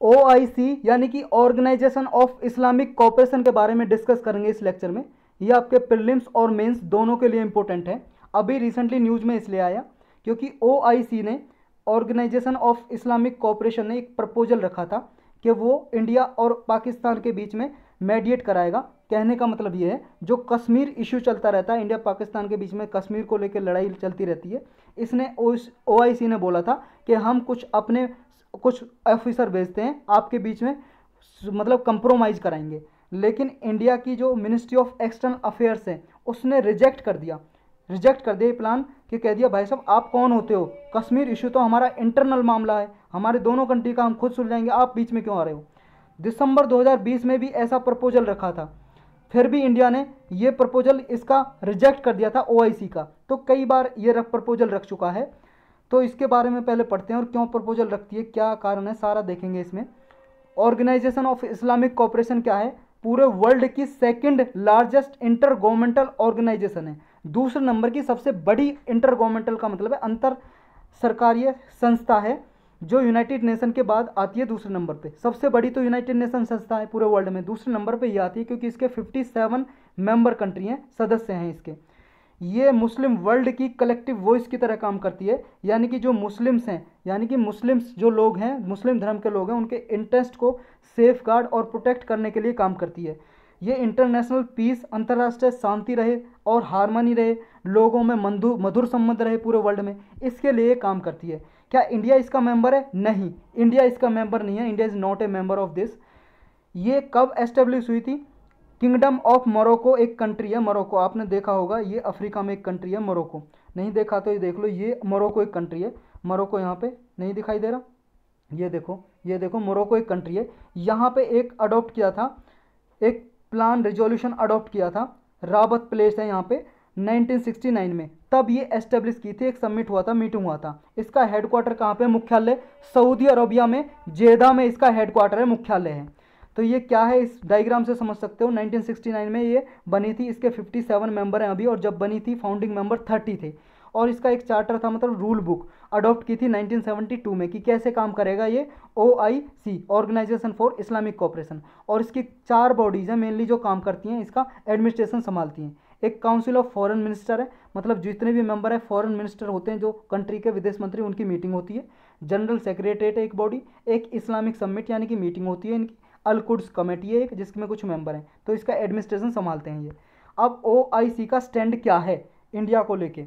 OIC यानी कि organisation of Islamic cooperation के बारे में डिस्कस करेंगे इस लेक्चर में। ये आपके प्रीलिम्स और मेंस दोनों के लिए इंपॉर्टेंट है। अभी रिसेंटली न्यूज़ में इसलिए आया क्योंकि OIC ने, ऑर्गेनाइजेशन ऑफ इस्लामिक कोऑपरेशन ने एक प्रपोजल रखा था कि वो इंडिया और पाकिस्तान के बीच में मेडिएट कराएगा। कहने का मतलब ये है, जो कश्मीर इशू चलता रहता है, इंडिया पाकिस्तान के बीच में कश्मीर को लेकर लड़ाई चलती रहती है, इसने OIC ने बोला था कि हम कुछ ऑफिसर भेजते हैं आपके बीच में, मतलब कंप्रोमाइज़ कराएंगे। लेकिन इंडिया की जो मिनिस्ट्री ऑफ एक्सटर्नल अफेयर्स है उसने रिजेक्ट कर दिया ये प्लान, कि कह दिया भाई साहब आप कौन होते हो, कश्मीर इशू तो हमारा इंटरनल मामला है, हमारे दोनों कंट्री का हम खुद सुलझाएंगे, आप बीच में क्यों आ रहे हो। दिसंबर 2020 में भी ऐसा प्रपोजल रखा था, फिर भी इंडिया ने ये प्रपोजल इसका रिजेक्ट कर दिया था OIC का। तो कई बार ये प्रपोजल रख चुका है, तो इसके बारे में पहले पढ़ते हैं और क्यों प्रपोजल रखती है, क्या कारण है, सारा देखेंगे इसमें। ऑर्गेनाइजेशन ऑफ इस्लामिक कोऑपरेशन क्या है, पूरे वर्ल्ड की second largest intergovernmental organisation है। दूसरे नंबर की सबसे बड़ी इंटर गवर्नमेंटल का मतलब है अंतर सरकारीय संस्था है, जो यूनाइटेड नेशन के बाद आती है दूसरे नंबर पे। सबसे बड़ी तो यूनाइटेड नेशन संस्था है पूरे वर्ल्ड में, दूसरे नंबर पे ये आती है क्योंकि इसके 57 मेंबर कंट्री हैं, सदस्य हैं इसके। ये मुस्लिम वर्ल्ड की कलेक्टिव वॉइस की तरह काम करती है, यानी कि जो मुस्लिम्स हैं, यानी कि मुस्लिम्स जो लोग हैं, मुस्लिम धर्म के लोग हैं, उनके इंटरेस्ट को सेफ गार्ड और प्रोटेक्ट करने के लिए काम करती है। ये इंटरनेशनल पीस, अंतर्राष्ट्रीय शांति रहे और हारमोनी रहे, लोगों में मधुर संबंध रहे पूरे वर्ल्ड में, इसके लिए काम करती है। क्या इंडिया इसका मेंबर है? नहीं, इंडिया इसका मेंबर नहीं है, India is not a member of this. ये कब एस्टेब्लिश हुई थी? किंगडम ऑफ मोरक्को एक कंट्री है, मोरक्को आपने देखा होगा, ये अफ्रीका में एक कंट्री है मोरक्को, नहीं देखा तो ये देख लो, ये मोरक्को एक कंट्री है। मोरक्को यहाँ पे नहीं दिखाई दे रहा, ये देखो मोरक्को एक कंट्री है। यहाँ पे एक अडॉप्ट किया था, एक प्लान रेजोल्यूशन अडॉप्ट किया था, राबत प्लेस है यहाँ पे 1969 में, तब ये एस्टेब्लिश की थी, एक समिट हुआ था, मीटिंग हुआ था। इसका हेडक्वार्टर कहाँ पे? मुख्यालय सऊदी अरबिया में, जेदा में इसका हेडक्वार्टर है, मुख्यालय है। तो ये क्या है, इस डायग्राम से समझ सकते हो। 1969 में ये बनी थी, इसके 57 मेंबर हैं अभी, और जब बनी थी फाउंडिंग मेंबर 30 थे। और इसका एक चार्टर था, मतलब रूल बुक अडॉप्ट की थी 1972 में, कि कैसे काम करेगा ये OIC, organisation for Islamic cooperation. और इसकी 4 बॉडीज़ हैं मेनली जो काम करती हैं, इसका एडमिनिस्ट्रेशन संभालती हैं। एक काउंसिल ऑफ फॉरेन मिनिस्टर है, मतलब जितने भी मेंबर है फॉरेन मिनिस्टर होते हैं, जो कंट्री के विदेश मंत्री, उनकी मीटिंग होती है। जनरल सेक्रेटरीट है एक बॉडी, एक इस्लामिक समिट यानी कि मीटिंग होती है इनकी, अल-कुड्स कमेटी है एक, जिसमें कुछ मेंबर हैं, तो इसका एडमिनिस्ट्रेशन संभालते हैं ये। अब OIC का स्टैंड क्या है इंडिया को लेके?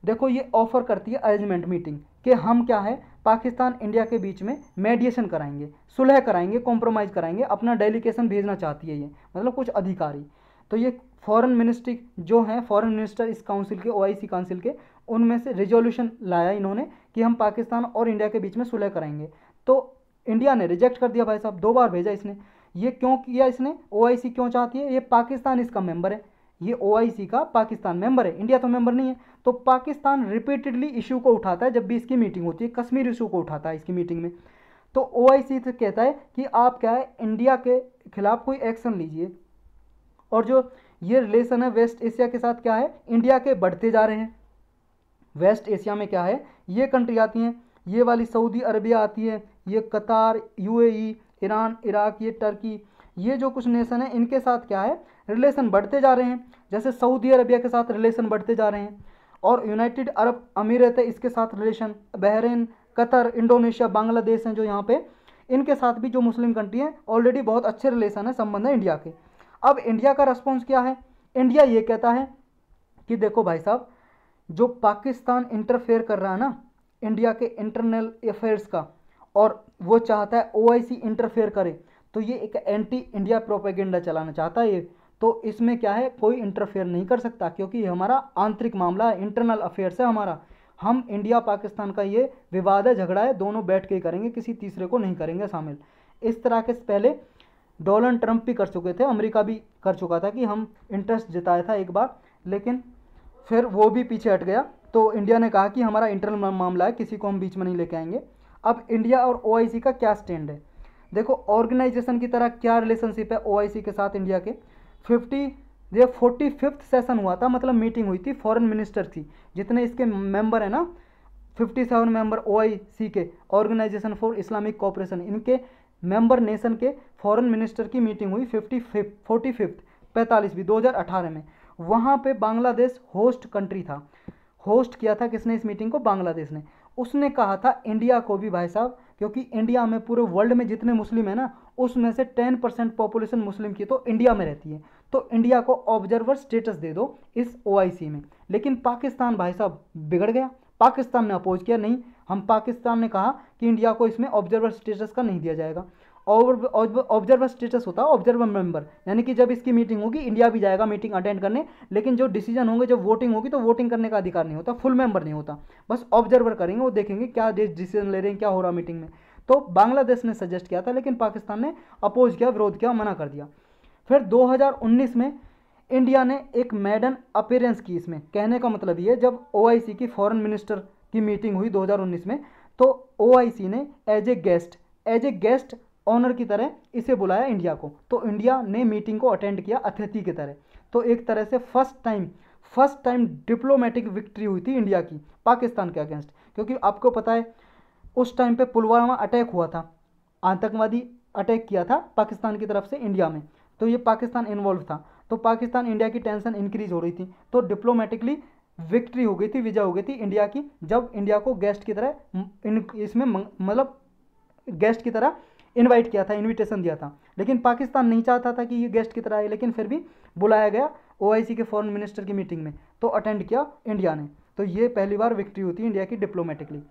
देखो, ये ऑफर करती है अरेंजमेंट मीटिंग, कि हम क्या है, पाकिस्तान इंडिया के बीच में मेडिएशन कराएंगे, सुलह कराएंगे, कॉम्प्रोमाइज़ कराएंगे, अपना डेलीगेशन भेजना चाहती है ये, मतलब कुछ अधिकारी। तो ये फॉरेन मिनिस्ट्री जो हैं, फॉरेन मिनिस्टर इस काउंसिल के, OIC काउंसिल के, उनमें से रिजोल्यूशन लाया इन्होंने कि हम पाकिस्तान और इंडिया के बीच में सुलह कराएंगे। तो इंडिया ने रिजेक्ट कर दिया भाई साहब, 2 बार भेजा इसने। ये क्यों किया इसने? OIC क्यों चाहती है? ये पाकिस्तान इसका मेंबर है, ये OIC का पाकिस्तान मेंबर है, इंडिया तो मेंबर नहीं है। तो पाकिस्तान रिपीटेडली इशू को उठाता है, जब भी इसकी मीटिंग होती है, कश्मीर इशू को उठाता है इसकी मीटिंग में। तो OIC से कहता है कि आप क्या है, इंडिया के खिलाफ कोई एक्शन लीजिए। और जो ये रिलेशन है वेस्ट एशिया के साथ, क्या है, इंडिया के बढ़ते जा रहे हैं। वेस्ट एशिया में क्या है, ये कंट्री आती हैं, ये वाली सऊदी अरबिया आती है, ये कतार, UAE, ईरान, इराक, ये टर्की, ये जो कुछ नेशन है, इनके साथ क्या है, रिलेशन बढ़ते जा रहे हैं। जैसे सऊदी अरबिया के साथ रिलेशन बढ़ते जा रहे हैं, और यूनाइटेड अरब अमीरात है, इसके साथ relation, Bahrain, Qatar, Indonesia, Bangladesh हैं जो यहाँ पे, इनके साथ भी जो मुस्लिम कंट्री हैं, ऑलरेडी बहुत अच्छे रिलेशन है, संबंध है इंडिया के। अब इंडिया का रिस्पॉन्स क्या है? इंडिया ये कहता है कि देखो भाई साहब, जो पाकिस्तान इंटरफेयर कर रहा है ना इंडिया के इंटरनल अफेयर्स का, और वो चाहता है OIC इंटरफेयर करे, तो ये एक एंटी इंडिया प्रोपेगेंडा चलाना चाहता है ये। तो इसमें क्या है, कोई इंटरफेयर नहीं कर सकता, क्योंकि ये हमारा आंतरिक मामला है, इंटरनल अफेयर्स है हमारा। हम इंडिया पाकिस्तान का ये विवाद है, झगड़ा है, दोनों बैठ के ही करेंगे, किसी तीसरे को नहीं करेंगे शामिल। इस तरह के पहले डोनाल्ड ट्रंप भी कर चुके थे, अमेरिका भी कर चुका था कि हम इंटरेस्ट जताया था एक बार, लेकिन फिर वो भी पीछे हट गया। तो इंडिया ने कहा कि हमारा इंटरनल मामला है, किसी को हम बीच में नहीं लेके आएंगे। अब इंडिया और OIC का क्या स्टैंड है? देखो, ऑर्गेनाइजेशन की तरह क्या रिलेशनशिप है OIC के साथ इंडिया के। 45th सेशन हुआ था, मतलब मीटिंग हुई थी फॉरेन मिनिस्टर की, जितने इसके मेंबर हैं ना, 57 मेंबर OIC के, ऑर्गेनाइजेशन फॉर इस्लामिक कोऑपरेशन, इनके मेंबर नेशन के फॉरेन मिनिस्टर की मीटिंग हुई 45वीं 2018 में। वहाँ पे बांग्लादेश होस्ट कंट्री था। होस्ट किया था किसने इस मीटिंग को? बांग्लादेश ने। उसने कहा था इंडिया को भी भाई साहब, क्योंकि इंडिया में पूरे वर्ल्ड में जितने मुस्लिम है ना, उसमें से 10% पॉपुलेशन मुस्लिम की तो इंडिया में रहती है, तो इंडिया को ऑब्जर्वर स्टेटस दे दो इस ओआईसी में। लेकिन पाकिस्तान भाई साहब बिगड़ गया, पाकिस्तान ने अपोज किया, नहीं हम, पाकिस्तान ने कहा कि इंडिया को इसमें ऑब्जर्वर स्टेटस का नहीं दिया जाएगा। और ऑब्जर्वर स्टेटस होता है ऑब्जर्वर मेंबर, यानी कि जब इसकी मीटिंग होगी इंडिया भी जाएगा मीटिंग अटेंड करने, लेकिन जो डिसीजन होंगे, जब वोटिंग होगी तो वोटिंग करने का अधिकार नहीं होता, फुल मेंबर नहीं होता, बस ऑब्जर्वर करेंगे, वो देखेंगे क्या डिसीजन ले रहे हैं, क्या हो रहा मीटिंग में। तो बांग्लादेश ने सजेस्ट किया था, लेकिन पाकिस्तान ने अपोज किया, विरोध किया, मना कर दिया। फिर 2019 में इंडिया ने एक मैडन अपीयरेंस की। इसमें कहने का मतलब ये, जब ओआईसी की फॉरेन मिनिस्टर की मीटिंग हुई 2019 में, तो ओआईसी ने एज ए गेस्ट ऑनर की तरह इसे बुलाया इंडिया को, तो इंडिया ने मीटिंग को अटेंड किया अतिथि की तरह। तो एक तरह से फर्स्ट टाइम डिप्लोमेटिक विक्ट्री हुई थी इंडिया की पाकिस्तान के अगेंस्ट, क्योंकि आपको पता है उस टाइम पे पुलवामा अटैक हुआ था, आतंकवादी अटैक किया था पाकिस्तान की तरफ से इंडिया में, तो ये पाकिस्तान इन्वॉल्व था, तो पाकिस्तान इंडिया की टेंशन इंक्रीज हो रही थी, तो डिप्लोमेटिकली विक्ट्री हो गई थी, विजय हो गई थी इंडिया की, जब इंडिया को गेस्ट की तरह इसमें मतलब गेस्ट की तरह इनवाइट किया था, इनविटेशन दिया था। लेकिन पाकिस्तान नहीं चाहता था कि ये गेस्ट की तरह आए, लेकिन फिर भी बुलाया गया ओआईसी के फॉरेन मिनिस्टर की मीटिंग में, तो अटेंड किया इंडिया ने। तो ये पहली बार विक्ट्री होती है इंडिया की डिप्लोमेटिकली।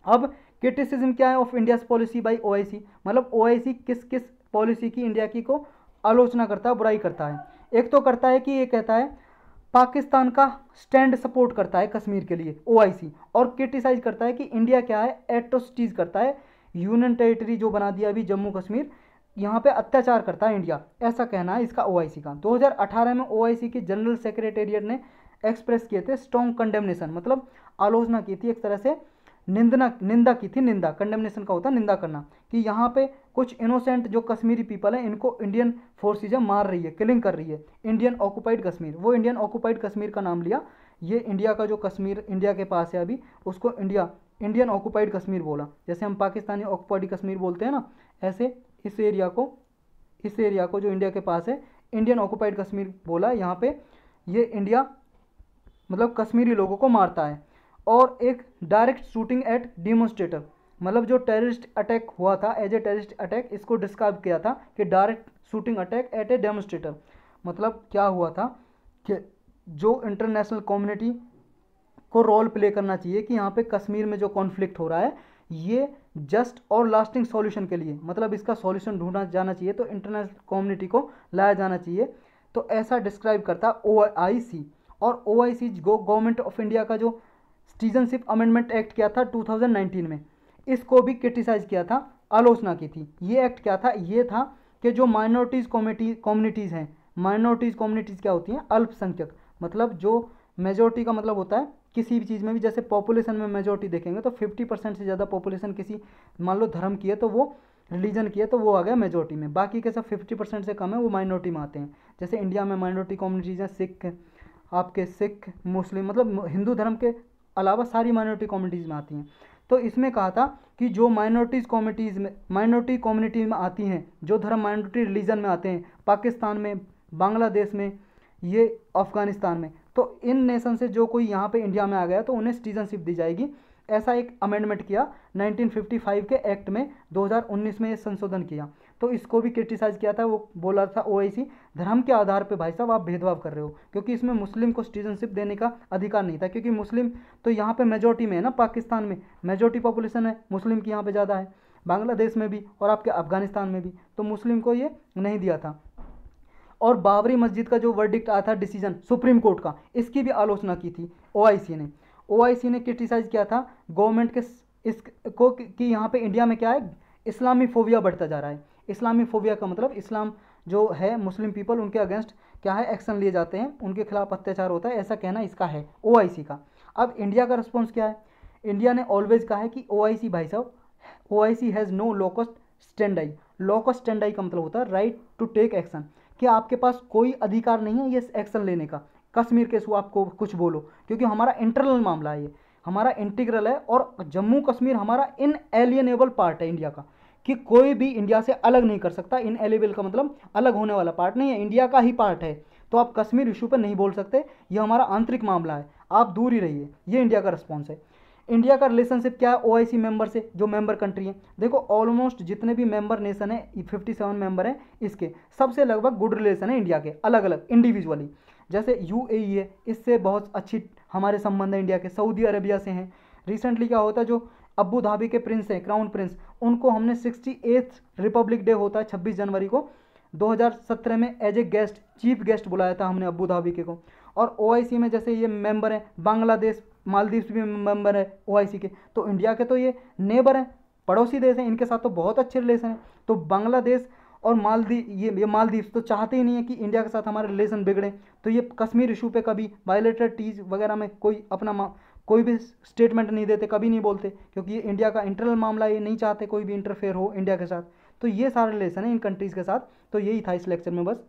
अब क्रिटिसिज्म क्या है of India's policy by OIC, मतलब ओआईसी किस किस पॉलिसी की इंडिया की को आलोचना करता है, बुराई करता है। एक तो करता है कि ये कहता है पाकिस्तान का स्टैंड सपोर्ट करता है कश्मीर के लिए ओआईसी, और क्रिटिसाइज करता है कि इंडिया क्या है, एट्रोसिटीज करता है, यूनियन टेरिटरी जो बना दिया अभी जम्मू कश्मीर, यहाँ पे अत्याचार करता है इंडिया, ऐसा कहना है इसका ओआईसी का। 2018 में ओआईसी के जनरल सेक्रेटेरिएट ने एक्सप्रेस किए थे स्ट्रॉन्ग कंडेमनेशन, मतलब आलोचना की थी, एक तरह से निंदा की थी, निंदा कंडेमनेशन का होता है निंदा करना, कि यहाँ पे कुछ इनोसेंट जो कश्मीरी पीपल है इनको इंडियन फोर्सेज मार रही है, किलिंग कर रही है, इंडियन ऑक्युपाइड कश्मीर, वो इंडियन ऑक्युपाइड कश्मीर का नाम लिया, ये इंडिया का जो कश्मीर इंडिया के पास है अभी, उसको इंडियन ऑक्युपाइड कश्मीर बोला, जैसे हम पाकिस्तानी ऑक्युपाइड कश्मीर बोलते हैं ना, ऐसे इस एरिया को जो इंडिया के पास है इंडियन ऑक्युपाइड कश्मीर बोला। यहाँ पे ये इंडिया मतलब कश्मीरी लोगों को मारता है। और एक डायरेक्ट शूटिंग एट डिमोन्स्ट्रेटर, मतलब जो टेररिस्ट अटैक हुआ था एज ए टेररिस्ट अटैक, इसको डिस्क्राइब किया था कि डायरेक्ट शूटिंग अटैक एट ए डेमोन्स्ट्रेटर। मतलब क्या हुआ था कि जो इंटरनेशनल कम्युनिटी को रोल प्ले करना चाहिए कि यहाँ पे कश्मीर में जो कॉन्फ्लिक्ट हो रहा है ये जस्ट और लास्टिंग सॉल्यूशन के लिए, मतलब इसका सॉल्यूशन ढूंढा जाना चाहिए, तो इंटरनेशनल कम्युनिटी को लाया जाना चाहिए, तो ऐसा डिस्क्राइब करता ओआईसी। और ओआईसी गवर्नमेंट ऑफ इंडिया का जो सिटीजनशिप अमेंडमेंट एक्ट किया था 2019 में, इसको भी क्रिटिसाइज किया था, आलोचना की थी। ये एक्ट क्या था? ये था कि जो माइनॉरिटीज़ कम्युनिटीज़ हैं, माइनॉरिटीज़ कम्युनिटीज़ क्या होती हैं? अल्पसंख्यक, मतलब जो मेजोरिटी का मतलब होता है किसी भी चीज़ में भी, जैसे पॉपुलेशन में मेजोरिटी देखेंगे तो 50% से ज़्यादा पॉपुलेशन किसी मान लो धर्म की है तो वो रिलीजन की है तो वो आ गया मेजोरिटी में, बाकी के सब 50% से कम है वो माइनॉरिटी में आते हैं। जैसे इंडिया में माइनॉरिटी कम्युनिटीज़ हैं, सिख मुस्लिम, मतलब हिंदू धर्म के अलावा सारी माइनॉरिटी कम्युनिटीज़ में आती हैं। तो इसमें कहा था कि जो माइनॉरिटी कम्युनिटी में आती हैं, जो धर्म माइनॉरिटी रिलीजन में आते हैं, पाकिस्तान में, बांग्लादेश में, ये अफ़गानिस्तान में, तो इन नेशन से जो कोई यहाँ पे इंडिया में आ गया तो उन्हें सिटीजनशिप दी जाएगी। ऐसा एक अमेंडमेंट किया 1955 के एक्ट में, 2019 में ये संशोधन किया। तो इसको भी क्रिटिसाइज़ किया था, वो बोला था ओआईसी धर्म के आधार पे भाई साहब आप भेदभाव कर रहे हो, क्योंकि इसमें मुस्लिम को सिटीजनशिप देने का अधिकार नहीं था, क्योंकि मुस्लिम तो यहाँ पे मेजोरिटी में है ना, पाकिस्तान में मेजोरिटी पॉपुलेशन है मुस्लिम की यहाँ पे ज़्यादा है, बांग्लादेश में भी और आपके अफगानिस्तान में भी, तो मुस्लिम को ये नहीं दिया था। और बाबरी मस्जिद का जो वर्डिक्ट आया था डिसीजन सुप्रीम कोर्ट का, इसकी भी आलोचना की थी ओआईसी ने क्रिटिसाइज़ किया था गवर्नमेंट के इसको कि यहाँ पे इंडिया में क्या है, इस्लामी फोबिया बढ़ता जा रहा है। इस्लामी फोबिया का मतलब इस्लाम जो है मुस्लिम पीपल उनके अगेंस्ट क्या है, एक्शन लिए जाते हैं, उनके खिलाफ अत्याचार होता है, ऐसा कहना इसका है ओआईसी का। अब इंडिया का रिस्पॉन्स क्या है? इंडिया ने ऑलवेज कहा है कि ओआईसी भाई साहब, OIC has no locus standi. Locus standi का मतलब होता है राइट टू टेक एक्शन, कि आपके पास कोई अधिकार नहीं है ये एक्शन लेने का, कश्मीर के इशू आपको कुछ बोलो, क्योंकि हमारा इंटरनल मामला है, ये हमारा इंटीग्रल है, और जम्मू कश्मीर हमारा इनएलियनेबल पार्ट है इंडिया का, कि कोई भी इंडिया से अलग नहीं कर सकता। इनएलिजिबल का मतलब अलग होने वाला पार्ट नहीं है, इंडिया का ही पार्ट है। तो आप कश्मीर इशू पर नहीं बोल सकते, ये हमारा आंतरिक मामला है, आप दूर ही रहिए। ये इंडिया का रिस्पॉन्स है। इंडिया का रिलेशनशिप क्या है ओआईसी मेंबर से, जो मेंबर कंट्री हैं? देखो ऑलमोस्ट जितने भी मेंबर नेशन है, 57 मेंबर हैं, इसके सबसे लगभग गुड रिलेशन है इंडिया के, अलग अलग इंडिविजुअली। जैसे यूएई है, इससे बहुत अच्छी हमारे संबंध है इंडिया के। सऊदी अरेबिया से हैं। रिसेंटली क्या होता है, जो अबू धाबी के प्रिंस हैं, क्राउन प्रिंस, उनको हमने 68th रिपब्लिक डे होता है 26 जनवरी को 2017 में as a guest, chief guest बुलाया था हमने अबू धाबी के को। और ओआईसी में जैसे ये मेंबर हैं, बांग्लादेश, मालदीव्स भी मेंबर है ओआईसी के, तो इंडिया के तो ये नेबर हैं, पड़ोसी देश हैं, इनके साथ तो बहुत अच्छे रिलेशन हैं। तो बांग्लादेश और ये मालदीव्स तो चाहते ही नहीं है कि इंडिया के साथ हमारे रिलेशन बिगड़े। तो ये कश्मीर इशू पे कभी बायलेटरल टीज वगैरह में कोई अपना कोई भी स्टेटमेंट नहीं देते, कभी नहीं बोलते, क्योंकि ये इंडिया का इंटरनल मामला, ये नहीं चाहते कोई भी इंटरफेयर हो इंडिया के साथ। तो ये सारे रिलेशन है इन कंट्रीज़ के साथ। तो यही था इस लेक्चर में बस।